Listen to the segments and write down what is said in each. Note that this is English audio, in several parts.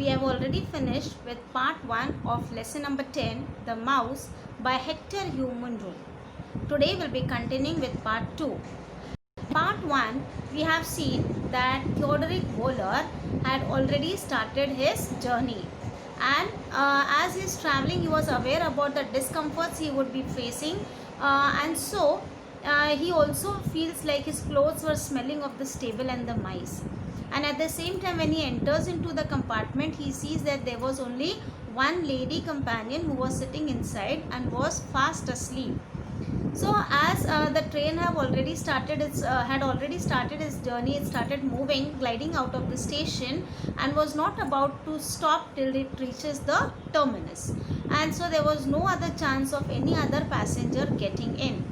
we have already finished with part 1 of lesson number 10, The Mouse by Hector Hugh Munro. Today we'll be continuing with part 2. Part 1, we have seen that Theodoric Wöhler had already started his journey, and as he is traveling he was aware about the discomforts he would be facing, and so he also feels like his clothes were smelling of the stable and the mice. And at the same time, when he enters into the compartment, he sees that there was only one lady companion who was sitting inside and was fast asleep. So as the train had already started its journey, it started moving, gliding out of the station, and was not about to stop till it reaches the terminus. And so there was no other chance of any other passenger getting in.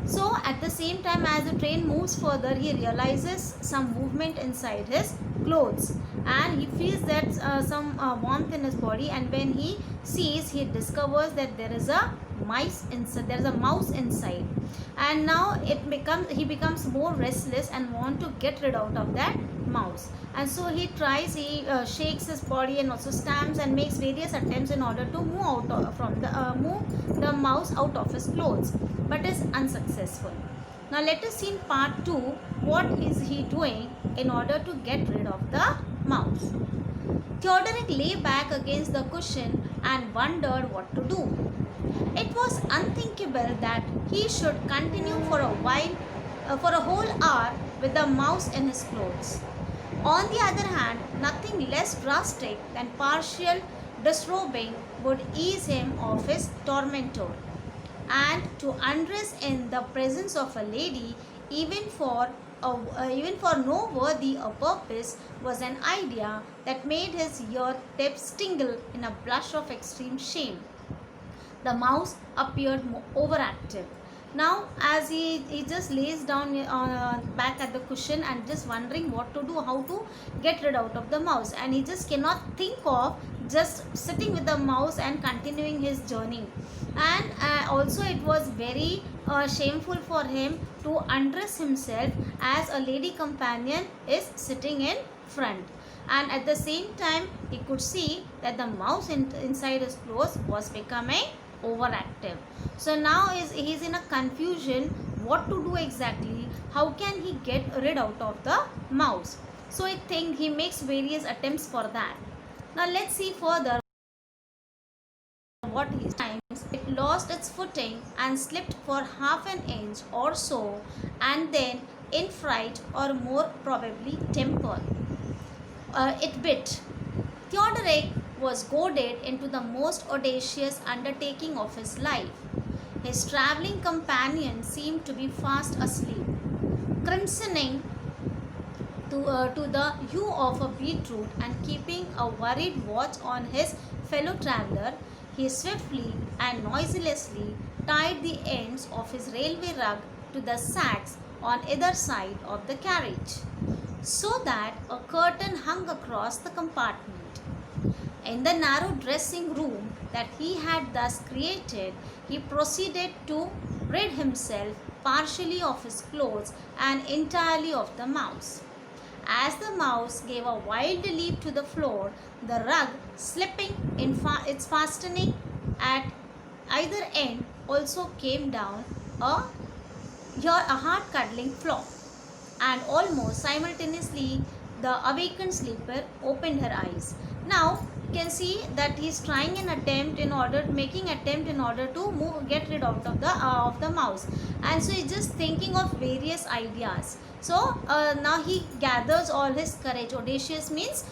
So at the same time, as the train moves further, he realizes some movement inside his clothes, and he feels that some warmth in his body, and when he sees, he discovers that there is a mouse inside, and now he becomes more restless and want to get rid out of that mouse. And so he shakes his body and also stamps and makes various attempts in order to move the mouse out of his clothes, but is unsuccessful. Now let us see in part 2 what is he doing in order to get rid of the mouse. Theodoric lay back against the cushion and wondered what to do. It was unthinkable that he should continue for a whole hour with the mouse in his clothes. On the other hand, nothing less drastic than partial disrobing would ease him of his tormentor. And to undress in the presence of a lady, even for no worthy a purpose, was an idea that made his ear tips tingle in a blush of extreme shame. The mouse appeared overactive. Now as he just lays down back at the cushion and just wondering what to do, how to get rid out of the mouse, and he just cannot think of just sitting with the mouse and continuing his journey. And also it was very shameful for him to undress himself as a lady companion is sitting in front, and at the same time he could see that the mouse inside his clothes was becoming overactive. So now he's in a confusion what to do exactly, how can he get rid out of the mouse. So he makes various attempts for that. Now let's see further what he times. It lost its footing and slipped for half an inch or so, and then in fright, or more probably temper, it bit. Theodoric was goaded into the most audacious undertaking of his life. His travelling companion seemed to be fast asleep. Crimsoning to the hue of a beetroot and keeping a worried watch on his fellow traveller, he swiftly and noiselessly tied the ends of his railway rug to the sacks on either side of the carriage, so that a curtain hung across the compartment. In the narrow dressing room that he had thus created, he proceeded to rid himself partially of his clothes and entirely of the mouse. As the mouse gave a wild leap to the floor, the rug, slipping in its fastening at either end, also came down a heart-cuddling flop, and almost simultaneously the awakened sleeper opened her eyes. Now you can see that he is making attempt in order to get rid of the mouse, and so he's just thinking of various ideas. So now he gathers all his courage. Audacious means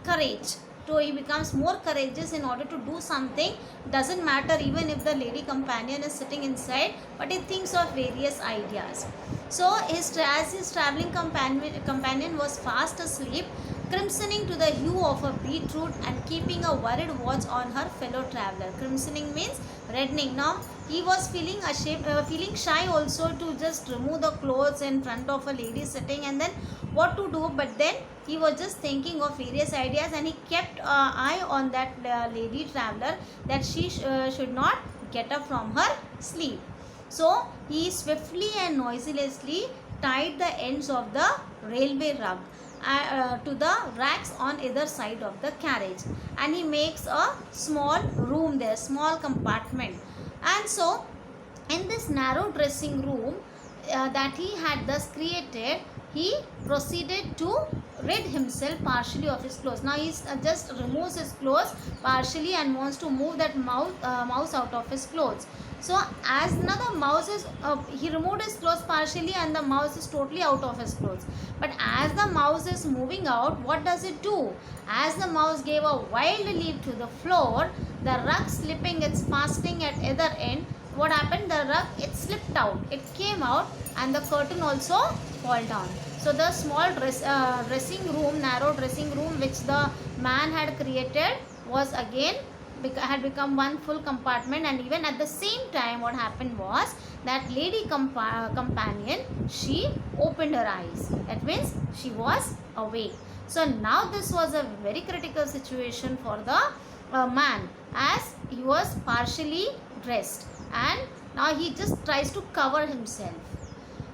courage. So he becomes more courageous in order to do something. Doesn't matter even if the lady companion is sitting inside, but he thinks of various ideas. So as his travelling companion was fast asleep, crimsoning to the hue of a beetroot and keeping a worried watch on her fellow traveller. Crimsoning means reddening. Now he was feeling shy also to just remove the clothes in front of a lady sitting, and then what to do, but then he was just thinking of various ideas, and he kept eye on that lady traveller, that she should not get up from her sleep. So he swiftly and noiselessly tied the ends of the railway rug, to the racks on either side of the carriage, and he makes a small room there, small compartment. And so in this narrow dressing room that he had thus created, he proceeded to rid himself partially of his clothes. Now he just removes his clothes partially and wants to move that mouse out of his clothes. So as now the mouse is he removed his clothes partially and the mouse is totally out of his clothes. But as the mouse is moving out, what does it do? As the mouse gave a wild leap to the floor, the rug slipping its fastening at either end, what happened? The rug, it slipped out, it came out, and the curtain also fall down. So the small dressing room, narrow dressing room which the man had created was again had become one full compartment. And even at the same time, what happened was that lady companion, she opened her eyes. That means she was awake. So now this was a very critical situation for the man, as he was partially dressed, and now he just tries to cover himself.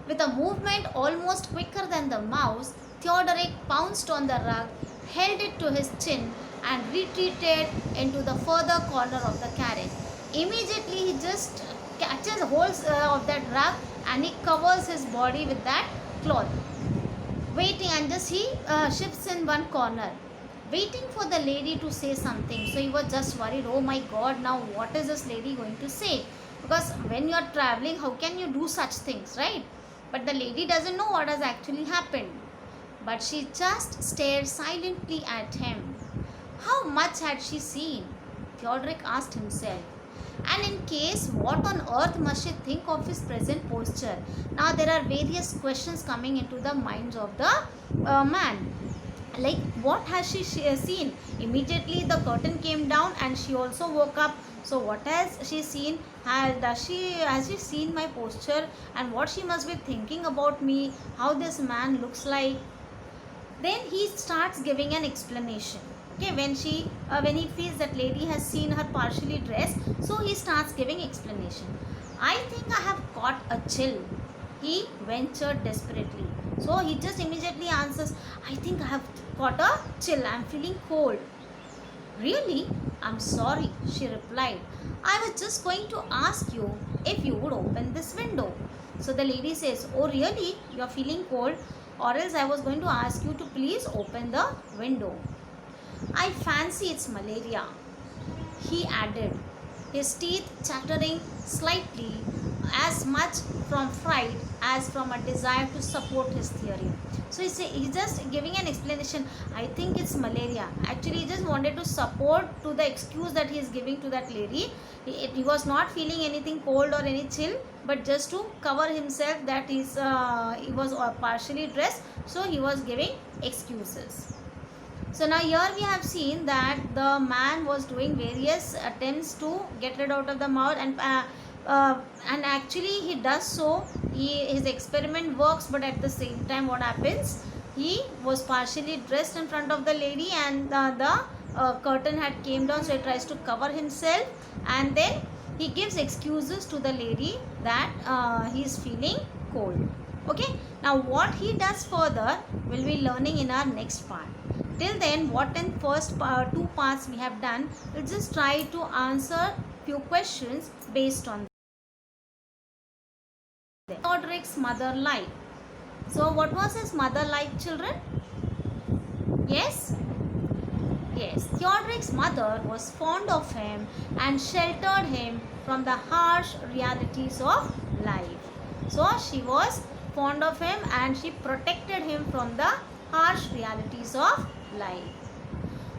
With a movement almost quicker than the mouse, Theodoric pounced on the rug, held it to his chin, and retreated into the further corner of the carriage. Immediately he just catches hold of that rug and he covers his body with that cloth, waiting, and just he shifts in one corner, waiting for the lady to say something. So he was just worried, oh my god, now what is this lady going to say? Because when you are traveling, how can you do such things, right? But the lady doesn't know what has actually happened, but she just stared silently at him. How much had she seen? Theodoric asked himself. And in case, what on earth must she think of his present posture? Now there are various questions coming into the minds of the man. Like, what has she seen? Immediately the curtain came down and she also woke up. So what has she seen? Has she seen my posture, and what she must be thinking about me? How this man looks like? Then he starts giving an explanation. Okay, when he feels that lady has seen her partially dressed, so he starts giving explanation. I think I have caught a chill, he ventured desperately. So he just immediately answers, I think I have caught a chill, I am feeling cold. Really? I'm sorry, she replied. I was just going to ask you if you would open this window. So the lady says, oh really? You are feeling cold? Or else I was going to ask you to please open the window. I fancy it's malaria, he added, his teeth chattering slightly, as much from fright as from a desire to support his theory. So he's just giving an explanation. I think it's malaria. Actually, he just wanted to support to the excuse that he is giving to that lady. He was not feeling anything cold or any chill, but just to cover himself that he was partially dressed. So he was giving excuses. So now here we have seen that the man was doing various attempts to get rid out of the mouth, and actually he does so. His experiment works, but at the same time what happens? He was partially dressed in front of the lady, and the curtain had came down, so he tries to cover himself, and then he gives excuses to the lady that he is feeling cold. Okay, now what he does further will be learning in our next part. Till then, what in first two parts we have done, we'll just try to answer few questions based on them. Theodoric's mother like. So what was his mother like, children? Yes? Yes, Theodoric's mother was fond of him and sheltered him from the harsh realities of life. So she was fond of him and she protected him from the harsh realities of life.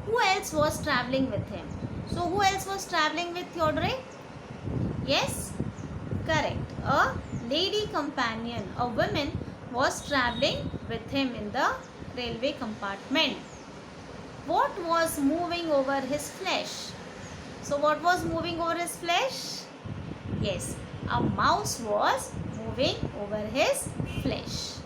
Who else was traveling with him? So who else was traveling with Theodoric? Yes, correct. A lady companion, a woman, was traveling with him in the railway compartment. What was moving over his flesh? So what was moving over his flesh? Yes, a mouse was moving over his flesh.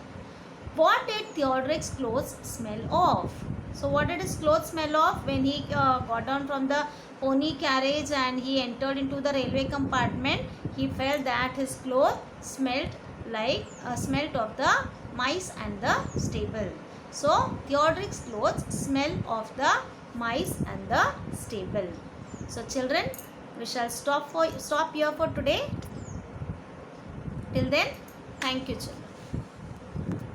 What did Theodoric's clothes smell of? So what did his clothes smell of when he got down from the pony carriage and he entered into the railway compartment? He felt that his clothes smelt of the mice and the stable. So Theodoric's clothes smell of the mice and the stable. So children, we shall stop here for today. Till then, thank you children.